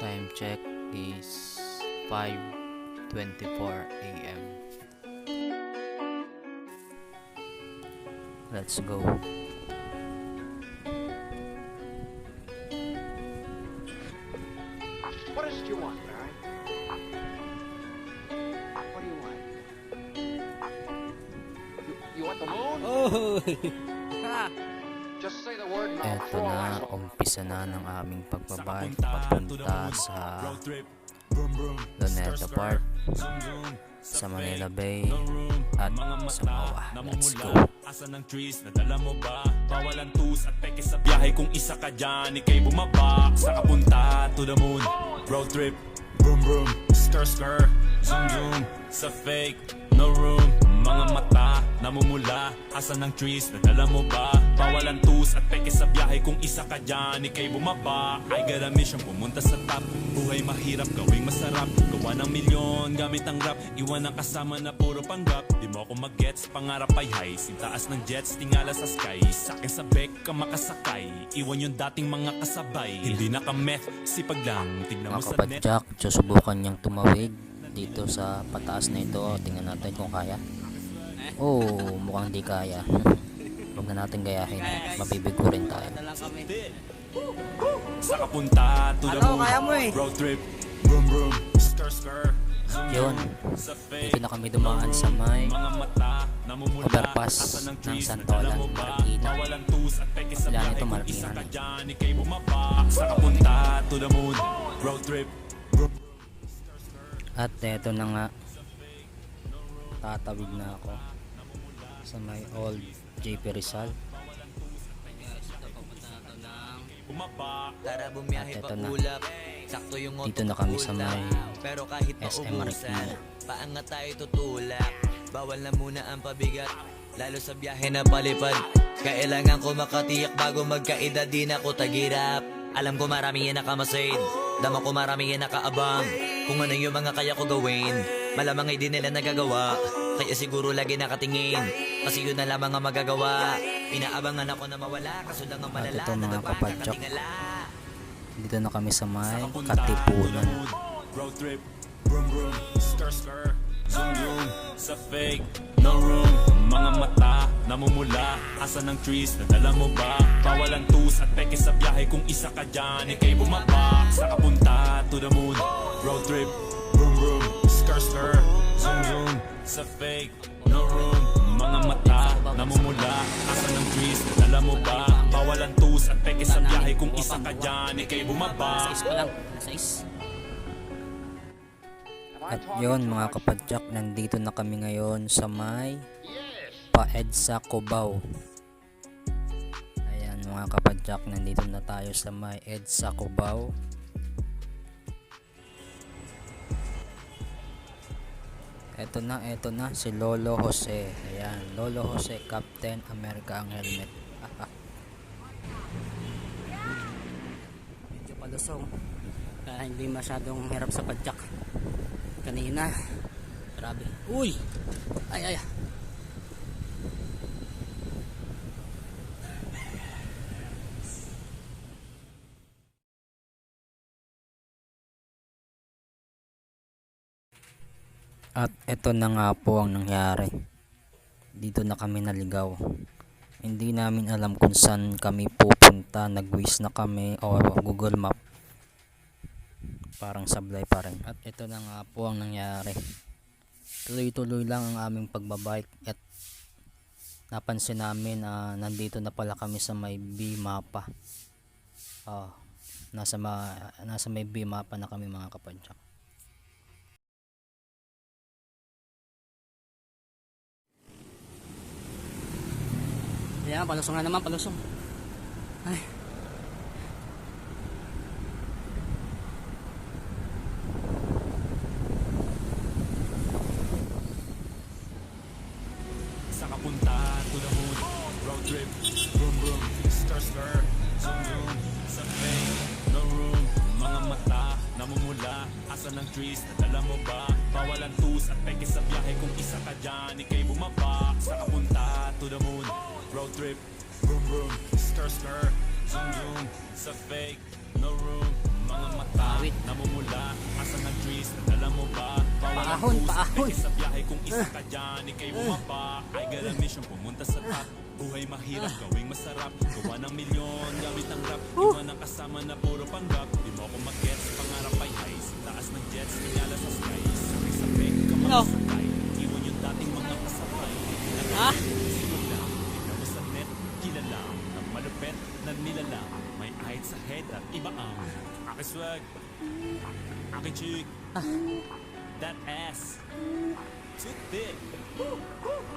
Time check is 5:24 a.m. Let's go. What is it you want, Barry? What do you want? You want the moon? Oh! Just say the word and I'll Eto throw na, a umpisa na ng aming pagbabike papunta sa Luneta Park, sa Manila Bay, at sa Mawa. Let's go. Asa ng trees, nadala mo ba? Bawal ang tus at peke sa biyahe. Kung isa ka dyan, ikay bumaba. Sa kapunta to the moon, road trip. Vroom vroom, skr skr, zoom zoom. Sa fake, no room. Mga mata, namumula. Asa ng trees, nadala mo ba? Bawal ang tus at peke sa biyahe. Kung isa ka dyan, ikay bumaba. I got a mission, pumunta sa top. Buhay mahirap, gawing masarap. Gawa ng milyon, gamit ang rap. Iwan ang kasama na puro panggap. Di mo ako mag-gets, pangarap ay high. Sintaas ng jets, tingala sa sky. Sakin sa bek ka makasakay. Iwan yung dating mga kasabay. Hindi naka-meth, sipag lang. Tignan mo Mga sa net. kapadyak, susubukan niyang tumawid dito sa pataas na ito. Tingnan natin kung kaya. Oh, mukhang di kaya. Huwag na natin gayahin. Mabibigo rin tayo. Sa kapunta to the moon, kaya mo eh. road trip. Vroom vroom, skr skr. Yun, Sa dito fake, na kami dumaan sa may mga mata, namumula. overpass Asa ng ng trees, Santolan, nadala mo ba? Marikina. Bawalan tus at peke sa Wala biyahe. nito, Kung Marikina isa ka na. dyan, ikay bumaba. Sa kapunta to the moon, road trip. At eto na nga, tatawid na ako sa may old JP Rizal. Bumaba. Tara At bumiyahe eto pa na, ulap. Sakto yung dito na kami sa may pero kahit SM maubusan, Marikina. paangat tayo tutulak. Bawal na muna ang pabigat, lalo sa biyahe na palipad. Kailangan ko makatiyak bago magkaedad, di na ko tagirap. Alam ko marami yan nakamasid, dama ko marami yan nakaabang. Kung ano yung mga kaya ko gawin, malamang ay di nila nagagawa. Kaya siguro lagi nakatingin, kasi yun na lamang ang magagawa. Inaabangan ako na mawala, kaso lang ang malala. At ito, mga nagabang kapadyak, nakatingala. dito na kami sa may Kapunta to the Katipunan. moon, road trip. Vroom vroom, skr skr. Zoom zoom. Sa fake, no room. Mga mata, namumula. Asa ng trees, nadala mo ba? Bawal ang tus at peke sa biyahe. Kung isa ka dyan, ikay bumaba. Sa kapunta to the moon, road trip. Vroom vroom, skr skr. Zoom zoom. Sa fake, no room. Mga mata, namumula. Asa ng trees, nadala mo ba? Bawal ang tus at peke sa biyahe. Kung isa ka dyan, ikay bumaba. At yon, mga kapadyak, nandito na kami ngayon sa may PAEDSA Cubao. Ayan mga kapadyak, nandito na tayo sa may EDSA Cubao. Eto na si Lolo Jose. Ayan, Lolo Jose, Captain America ang helmet. Medyo palusong kaya hindi masyadong hirap sa padyak kanina. Grabe, uy, ay At eto na nga po ang nangyari. Dito na kami naligaw. Hindi namin alam kung saan kami pupunta. Nag-wish na kami o Google Map. Parang sablay pa rin. At eto na nga po ang nangyari. Tuloy-tuloy lang ang aming pagbabike at napansin namin nandito na pala kami sa may B-mapa. Nasa may B-mapa na kami mga kapadyak. Ayan, palusong nga naman, palusong. Ay. Sa kapunta to the moon, road trip. Vroom vroom, skr skr. Zoom zoom. Sa fake, no room. Mga mata, namumula. Asa ng trees, nadala mo ba? Bawal ang tus at peke sa biyahe. Kung isa ka dyan, ikay bumaba. Sa kapunta to the moon, road trip. Vroom vroom, skr skr. Zoom zoom. Sa fake, no room. Mga mata, Wait. namumula, asa ng trees, nadala mo ba? Bawal ang Paahon, booze, paahon. peke sa biyahe kung isa ka dyan, ikay bumaba. I got a mission, pumunta sa top. Buhay mahirap, gawing masarap. Gawa ng milyon, gamit ang rap. Iwan ang kasama na puro panggap. Di mo ako mag-gets, pangarap ay high. Sa taas ng jets, tingala sa sky. Sakay-sabay ka makasakay. Iwan yung dating mga kasabay. Ha? Simula lang, tignan mo sa net, kilala ang malupet na nilalang. May ahit sa head at iba ang aking swag, aking chick, that ass, too thick.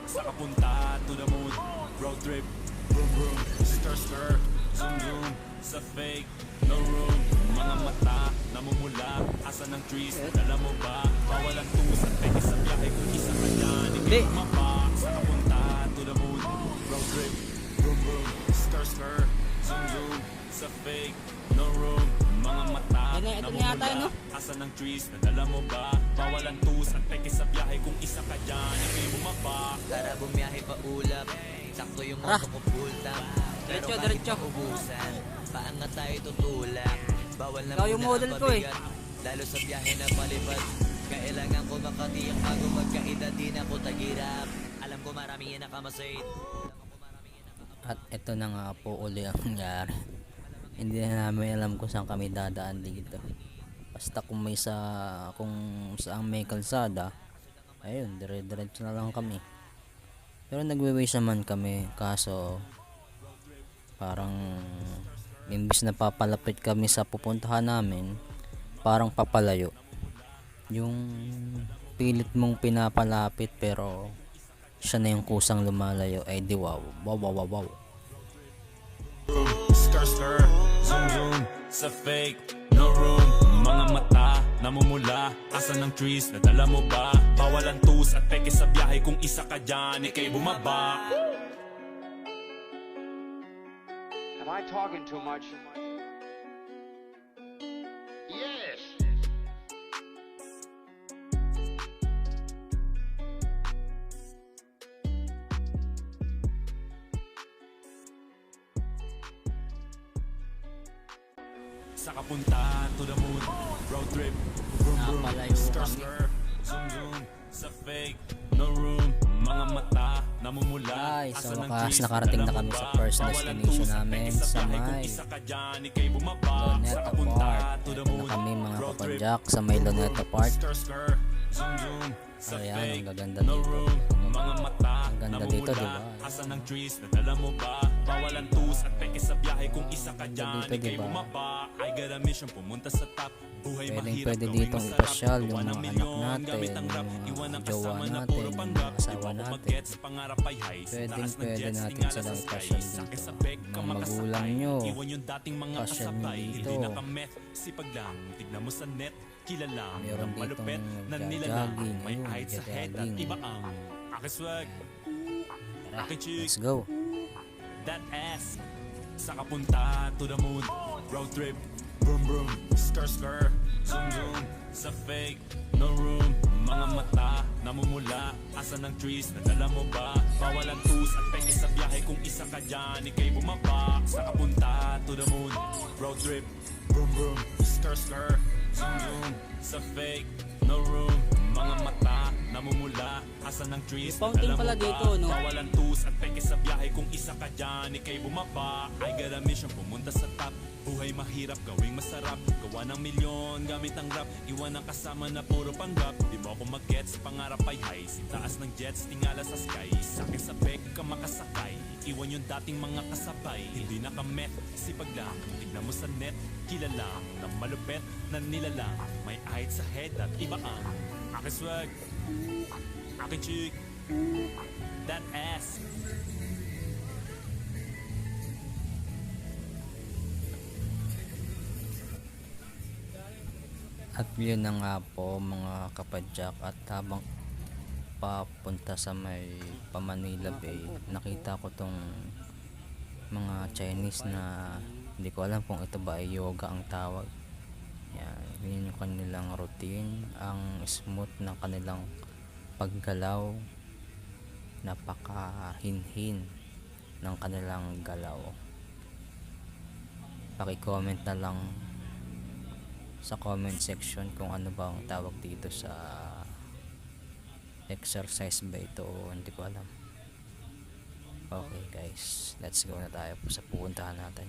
Sa kapunta to the moon, road trip, vroom vroom, stir stir, zoom zoom, sa fake, no room. Mga mata, namumula, asa ng trees, dala mo ba? Bawal ang tusat, peke sa biyahe kung isa ka dyan, Hindi. ikay bumaba. Sa kapunta to the moon, road trip, vroom vroom, stir stir, zoom zoom, sa fake, no room. Mga mata, Ito na yata yun, no? asa ng trees, nadala mo ba? Bawal ang tusat, peke sa biyahe kung isa ka dyan, ikay bumaba. Tara bumiyahe pa ulap. Sakto yung moto ko full tank. Pero Diretso, kahit diretso. maubusan, paangat tayo tutulak. Bawal na Ikaw yung muna model ang ko, eh. pabigat. Lalo sa biyahe na palipad. Kailangan ko makatiyak bago magkaedad, di na ko tagirap. Alam ko marami yan nakamasid. At ito na nga po uli ang nangyari. Hindi na namin alam kung saan kami dadaan dito. Basta kung saan may kalsada, ayun, dire-diretso na lang kami. Pero nagwe-waste naman kami, kaso parang imbis na papalapit kami sa pupuntahan namin, parang papalayo. Yung pilit mong pinapalapit pero siya na yung kusang lumalayo, ay di wow. Wow, wow, wow, wow. Stir stir, zoom zoom, sa fake, no room. Mga mata, namumula, asa ng trees, nadala mo ba? Bawal ang tus at peke sa biyahe kung isa ka dyan, ikay bumaba. Am I talking too much? Yes. Sa kapunta to the moon, road trip, vroom vroom, Napalayo stir kami. stir, zoom zoom, sa fake, no room. Mga mata, namumula, Guys, asa sa ng wakas trees, nakarating na nadala kami mo sa ba? first Bawal ang destination tus at namin peke sa sa biyahe kung may isa ka dyan, ikay bumaba. Sa Luneta kapunta Park. to the Ito na moon, kami mga road trip, kapadyak sa may Luneta Park. stir stir, zoom zoom, sa Ayan, fake, ang gaganda no dito. room. Mga mata, Ang ganda dito, namumula, diba? asa ng trees, nadala mo ba? Bawal ang tus at peke sa biyahe kung isa ka dyan, dito, ikay diba? bumaba. I got a mission, pumunta sa top. Buhay mahirap, Pwede gawing ditong masarap. ipasyal Gawa yung ng mga anak milyon, natin, gamit ang rap. yung Iwan ang jowa kasama na natin, puro yung panggap. asawa Di mo ko natin. mag-gets, pangarap ay high. Sa Pwedeng taas ng pwede jets, natin tingala silang sa sky. ipasyal Sakay dito. sa beg, ka Mga makasakay. magulang nyo, Iwan yung dating mga pasyal nyo kasabay. dito. Hindi nakameth, sipag lang. Tignan mo sa net, kilala. Meron Ang malupet ditong na nilalang. jogging, May ayun, height sa head at jogging. iba ang aking swag, aking chick, Let's go. that ass. Sa kapunta to the moon, road trip, vroom vroom, stir stir, zoom zoom, sa fake, no room. Mga mata, namumula, asa ng trees, nadala mo ba? Bawal ang tus at peke sa biyahe kung isa ka dyan, ikay bumaba. Sa kapunta to the moon, road trip, vroom vroom, stir stir, zoom zoom, sa fake, no room. Mga mata, namumula, asa ng trees, May fountain nadala mo pala ba? dito, no? Bawal ang tus at peke sa biyahe kung isa ka dyan, ikay bumaba. I got a mission, pumunta sa top. Buhay mahirap, gawing masarap. Gawa ng milyon, gamit ang rap. Iwan ang kasama na puro panggap. Di mo ako mag-gets, pangarap ay high. Sintaas ng jets, tingala sa sky. Sakay sa beg, ka makasakay. Iwan yung dating mga kasabay. Hindi nakameth, sipag lang. Tignan mo sa net, kilala na malupet na nilalang. May height sa head at iba ang aking swag, aking chick, that ass. At yun na nga po mga kapadyak, at habang papunta sa may Pamanila Bay, nakita ko tong mga Chinese na hindi ko alam kung ito ba ay yoga ang tawag. Yan, yun yung kanilang routine, ang smooth ng kanilang paggalaw, napakahinhin ng kanilang galaw. Paki-comment na lang sa comment section kung ano ba ang tawag dito sa exercise ba ito o hindi ko alam. Okay guys, let's go na tayo sa pupuntahan natin.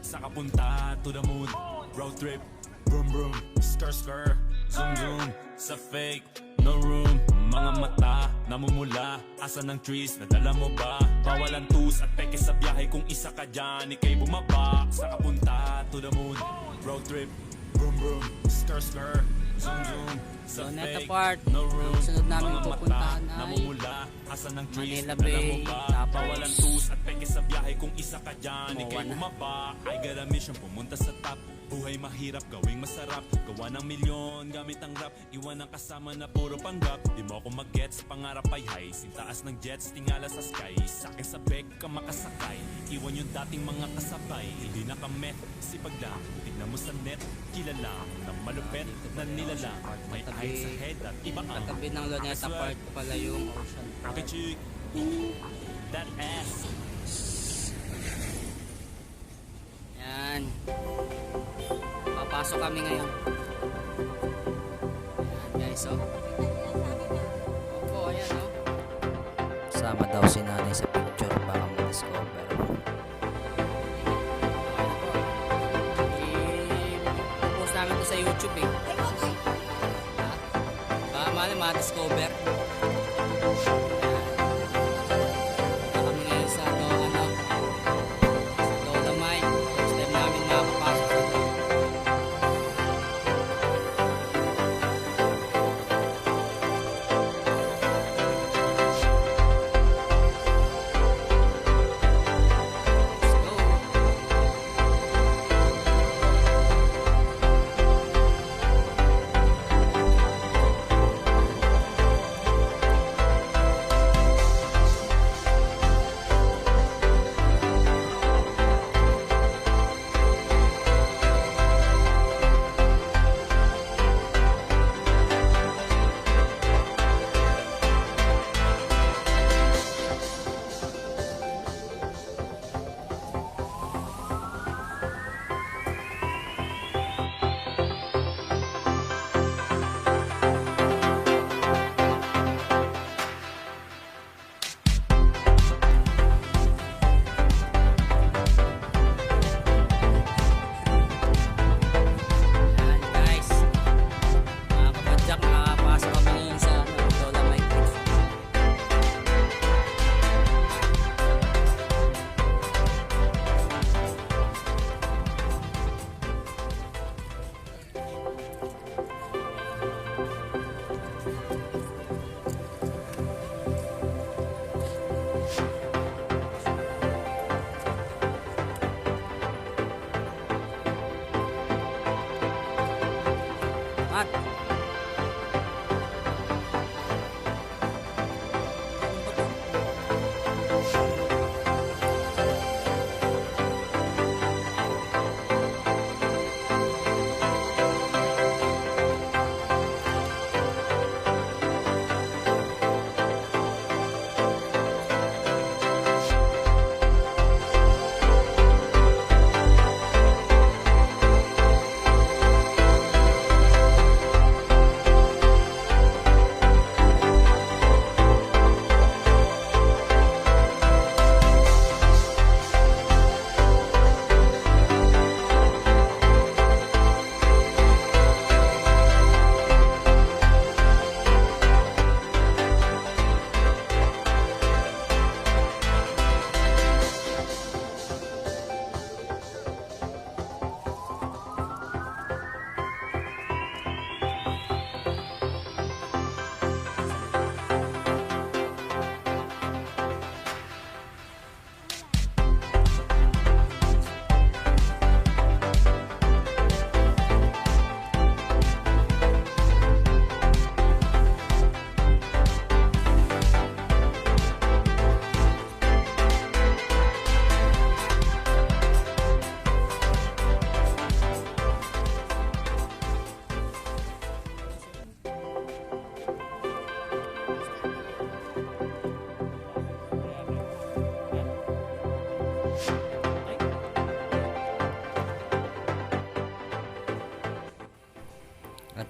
Sa kapunta to the moon, road trip, vroom vroom, skr skr, zoom zoom, sa fake, no room, mga mata, namumula, asa ng trees, nadala mo ba? Bawal ang tus at peke sa biyahe kung isa ka dyan, ikay bumaba. Sa kapunta to the moon, road trip, vroom vroom, skr skr, zoom zoom, sa So, next fake, part, no room, ang sunod namin mga pupuntahan mata, ay namumula, asa ng trees, Manila nadala mo Bay, ba? tapos Bawal ang tus at peke sa biyahe kung isa ka dyan, Moa ikay na. bumaba. I got a mission, pumunta sa top. Buhay mahirap, gawing masarap. Gawa ng milyon, gamit ang rap. Iwan ang kasama na puro panggap. Di mo ako mag-gets, pangarap ay high. Sintaas ng jets, tingala sa sky. Sakin sa beg ka makasakay. Iwan yung dating mga kasabay. Hindi nakamet, sipag lang. Tignan mo sa net, kilala na malupet na nilalang. May eyes sa head at iba ang Katabi ng Luneta Park pala yung Ocean Park. okay, chick. That ass. Yan. Papasok kami ngayon. Yan guys, oh. Opo, ayan, oh. Sama daw si nanay sa picture baka ma-discover. I-post namin to sa YouTube eh. Baka mali ma-discover. Kami ngayon sa Dolomite. First time namin makapasok sa loob. Let's go.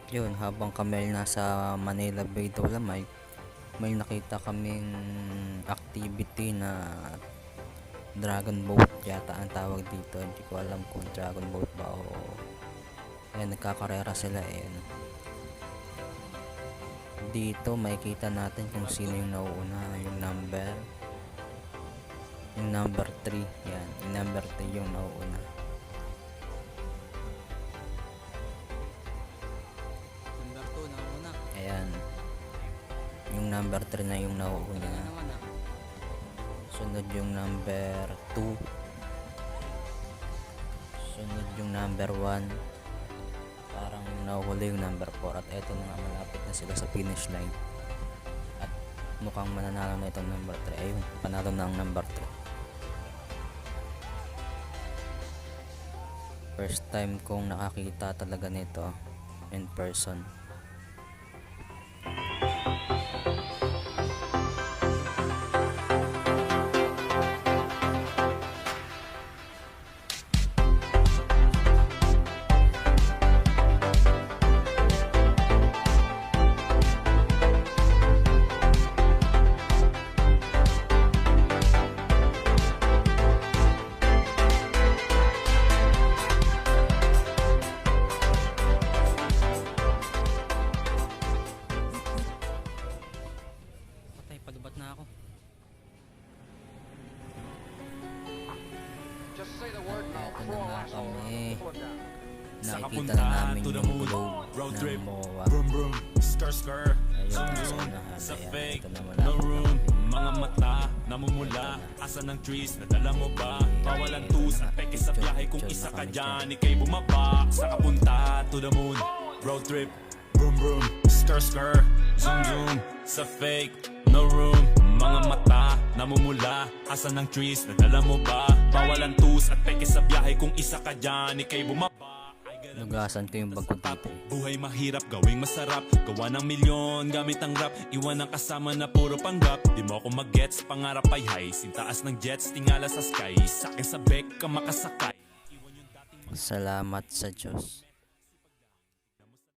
Yun, habang kami nasa Manila Bay Dolomite, may nakita kaming activity na dragon boat yata ang tawag dito. Hindi ko alam kung dragon boat ba o ayan, nagkakarera sila eh. Dito makikita natin kung sino yung nauuna, yung number 3. Yan, yung number 3 yung nauuna. Number 2 na una. Ayan, yung number 3 na yung nauuna. Ano naman ah. Sunod yung number 2. Sunod yung number 1. Parang nahuli yung number 4. At eto na nga, malapit na sila sa finish line. At mukhang mananalo na itong number 3. Ayun, panalo na ang number 3. First time kong nakakita talaga nito in person. Patay, palubat na ako. Just say the word and I'll Eto na throw nga a lasso kami. pull it down. Sa Nakikita kapunta na namin to the yung moon. globe Road ng trip. MOA. Brum brum, skr skr. Ayun, Zoom nasa zoom. unahan. Sa Ayan, fake, ito na no malapit room. na. Mga mata, namumula. Asa ng trees, nadala mo ba? Bawal ang tus at peke sa biyahe. Kung isa ka dyan, ikay bumaba. Sa kapunta to the moon. Road trip. Brum brum, skr skr. Zoom zoom. Sa fake, no room. Mga mata, namumula. Asa ng trees, nadala mo ba? Bawal ang tus at peke sa biyahe. Kung isa ka dyan, ikay bumaba. Nugasan ko yung bag ko dito. Buhay mahirap, gawing masarap. Gawa ng milyon, gamit ang rap. Iwan ang kasama na puro panggap. Di mo ako mag-gets, pangarap ay high. Sintaas ng jets, tingala sa sky. Sakin sa bek ka makasakay. Salamat sa Diyos.